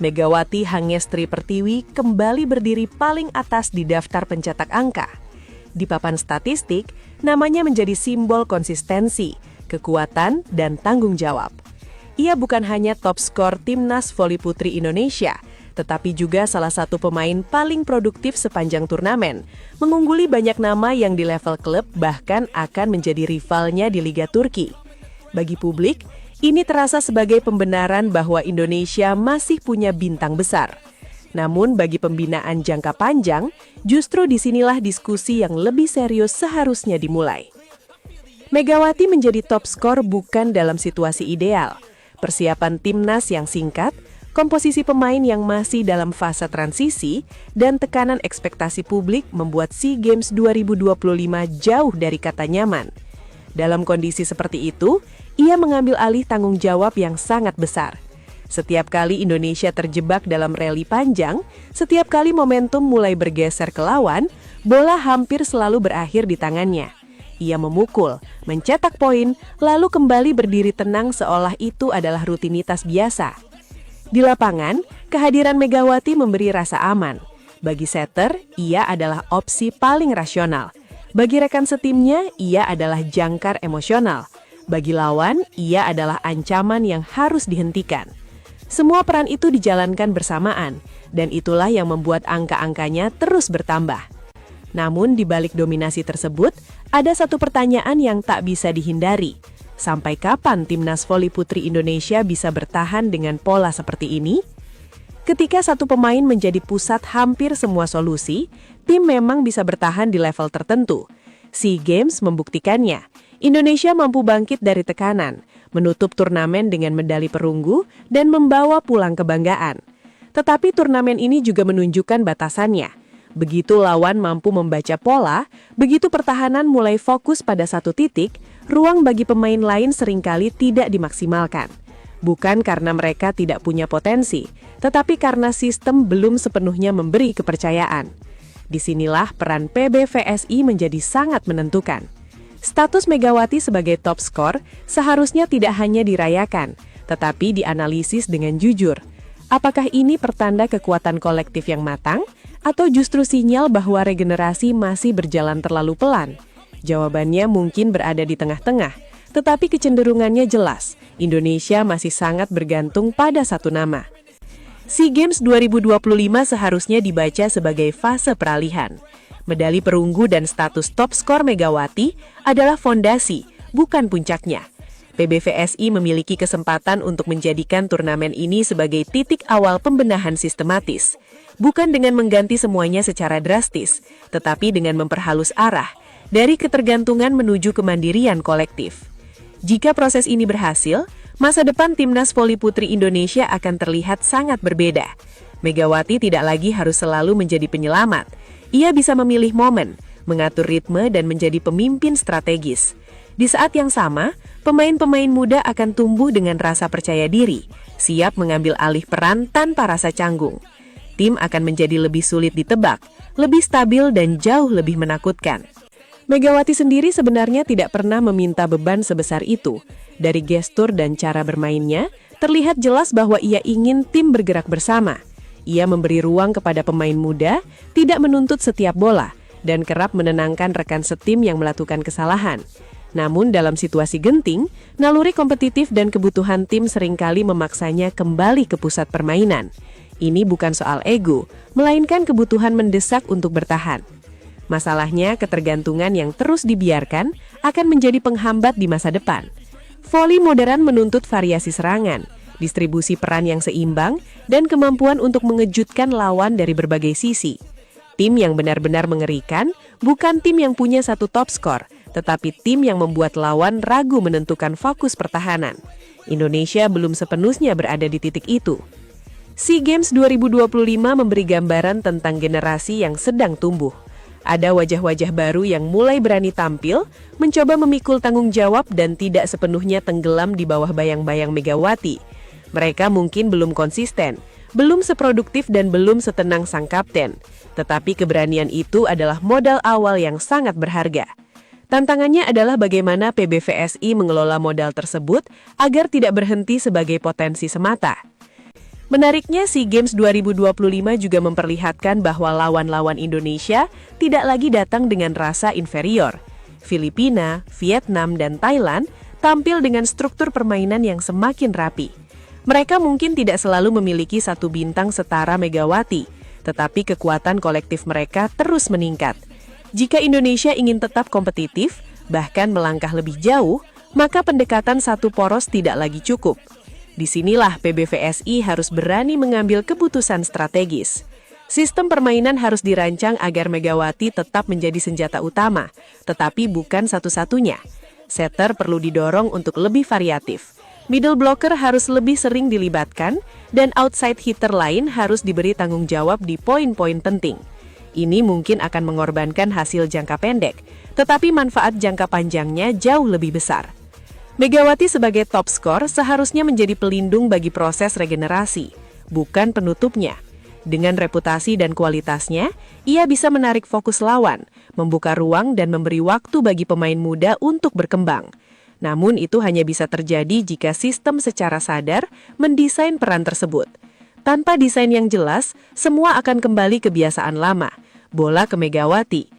Megawati Hangestri Pertiwi kembali berdiri paling atas di daftar pencetak angka. Di papan statistik, namanya menjadi simbol konsistensi, kekuatan, dan tanggung jawab. Ia bukan hanya top skor Timnas Voli Putri Indonesia, tetapi juga salah satu pemain paling produktif sepanjang turnamen, mengungguli banyak nama yang di level klub bahkan akan menjadi rivalnya di Liga Turki. Bagi publik, ini terasa sebagai pembenaran bahwa Indonesia masih punya bintang besar. Namun bagi pembinaan jangka panjang, justru disinilah diskusi yang lebih serius seharusnya dimulai. Megawati menjadi top skor bukan dalam situasi ideal. Persiapan timnas yang singkat, komposisi pemain yang masih dalam fase transisi, dan tekanan ekspektasi publik membuat SEA Games 2025 jauh dari kata nyaman. Dalam kondisi seperti itu, ia mengambil alih tanggung jawab yang sangat besar. Setiap kali Indonesia terjebak dalam rally panjang, setiap kali momentum mulai bergeser ke lawan, bola hampir selalu berakhir di tangannya. Ia memukul, mencetak poin, lalu kembali berdiri tenang seolah itu adalah rutinitas biasa. Di lapangan, kehadiran Megawati memberi rasa aman. Bagi setter, ia adalah opsi paling rasional. Bagi rekan setimnya, ia adalah jangkar emosional. Bagi lawan, ia adalah ancaman yang harus dihentikan. Semua peran itu dijalankan bersamaan, dan itulah yang membuat angka-angkanya terus bertambah. Namun di balik dominasi tersebut, ada satu pertanyaan yang tak bisa dihindari. Sampai kapan Timnas Voli Putri Indonesia bisa bertahan dengan pola seperti ini? Ketika satu pemain menjadi pusat hampir semua solusi, tim memang bisa bertahan di level tertentu. SEA Games membuktikannya. Indonesia mampu bangkit dari tekanan, menutup turnamen dengan medali perunggu, dan membawa pulang kebanggaan. Tetapi turnamen ini juga menunjukkan batasannya. Begitu lawan mampu membaca pola, begitu pertahanan mulai fokus pada satu titik, ruang bagi pemain lain seringkali tidak dimaksimalkan. Bukan karena mereka tidak punya potensi, tetapi karena sistem belum sepenuhnya memberi kepercayaan. Disinilah peran PBVSI menjadi sangat menentukan. Status Megawati sebagai top skor seharusnya tidak hanya dirayakan, tetapi dianalisis dengan jujur. Apakah ini pertanda kekuatan kolektif yang matang, atau justru sinyal bahwa regenerasi masih berjalan terlalu pelan? Jawabannya mungkin berada di tengah-tengah, tetapi kecenderungannya jelas. Indonesia masih sangat bergantung pada satu nama. SEA Games 2025 seharusnya dibaca sebagai fase peralihan. Medali perunggu dan status top skor Megawati adalah fondasi, bukan puncaknya. PBVSI memiliki kesempatan untuk menjadikan turnamen ini sebagai titik awal pembenahan sistematis. Bukan dengan mengganti semuanya secara drastis, tetapi dengan memperhalus arah, dari ketergantungan menuju kemandirian kolektif. Jika proses ini berhasil, masa depan Timnas Voli Putri Indonesia akan terlihat sangat berbeda. Megawati tidak lagi harus selalu menjadi penyelamat. Ia bisa memilih momen, mengatur ritme, dan menjadi pemimpin strategis. Di saat yang sama, pemain-pemain muda akan tumbuh dengan rasa percaya diri, siap mengambil alih peran tanpa rasa canggung. Tim akan menjadi lebih sulit ditebak, lebih stabil, dan jauh lebih menakutkan. Megawati sendiri sebenarnya tidak pernah meminta beban sebesar itu. Dari gestur dan cara bermainnya, terlihat jelas bahwa ia ingin tim bergerak bersama. Ia memberi ruang kepada pemain muda, tidak menuntut setiap bola, dan kerap menenangkan rekan setim yang melakukan kesalahan. Namun dalam situasi genting, naluri kompetitif dan kebutuhan tim seringkali memaksanya kembali ke pusat permainan. Ini bukan soal ego, melainkan kebutuhan mendesak untuk bertahan. Masalahnya, ketergantungan yang terus dibiarkan akan menjadi penghambat di masa depan. Voli modern menuntut variasi serangan, distribusi peran yang seimbang, dan kemampuan untuk mengejutkan lawan dari berbagai sisi. Tim yang benar-benar mengerikan bukan tim yang punya satu top skor, tetapi tim yang membuat lawan ragu menentukan fokus pertahanan. Indonesia belum sepenuhnya berada di titik itu. SEA Games 2025 memberi gambaran tentang generasi yang sedang tumbuh. Ada wajah-wajah baru yang mulai berani tampil, mencoba memikul tanggung jawab dan tidak sepenuhnya tenggelam di bawah bayang-bayang Megawati. Mereka mungkin belum konsisten, belum seproduktif dan belum setenang sang kapten. Tetapi keberanian itu adalah modal awal yang sangat berharga. Tantangannya adalah bagaimana PBVSI mengelola modal tersebut agar tidak berhenti sebagai potensi semata. Menariknya, SEA Games 2025 juga memperlihatkan bahwa lawan-lawan Indonesia tidak lagi datang dengan rasa inferior. Filipina, Vietnam, dan Thailand tampil dengan struktur permainan yang semakin rapi. Mereka mungkin tidak selalu memiliki satu bintang setara Megawati, tetapi kekuatan kolektif mereka terus meningkat. Jika Indonesia ingin tetap kompetitif, bahkan melangkah lebih jauh, maka pendekatan satu poros tidak lagi cukup. Disinilah PBVSI harus berani mengambil keputusan strategis. Sistem permainan harus dirancang agar Megawati tetap menjadi senjata utama, tetapi bukan satu-satunya. Setter perlu didorong untuk lebih variatif. Middle blocker harus lebih sering dilibatkan, dan outside hitter lain harus diberi tanggung jawab di poin-poin penting. Ini mungkin akan mengorbankan hasil jangka pendek, tetapi manfaat jangka panjangnya jauh lebih besar. Megawati sebagai top skor seharusnya menjadi pelindung bagi proses regenerasi, bukan penutupnya. Dengan reputasi dan kualitasnya, ia bisa menarik fokus lawan, membuka ruang dan memberi waktu bagi pemain muda untuk berkembang. Namun itu hanya bisa terjadi jika sistem secara sadar mendesain peran tersebut. Tanpa desain yang jelas, semua akan kembali kebiasaan lama. Bola ke Megawati,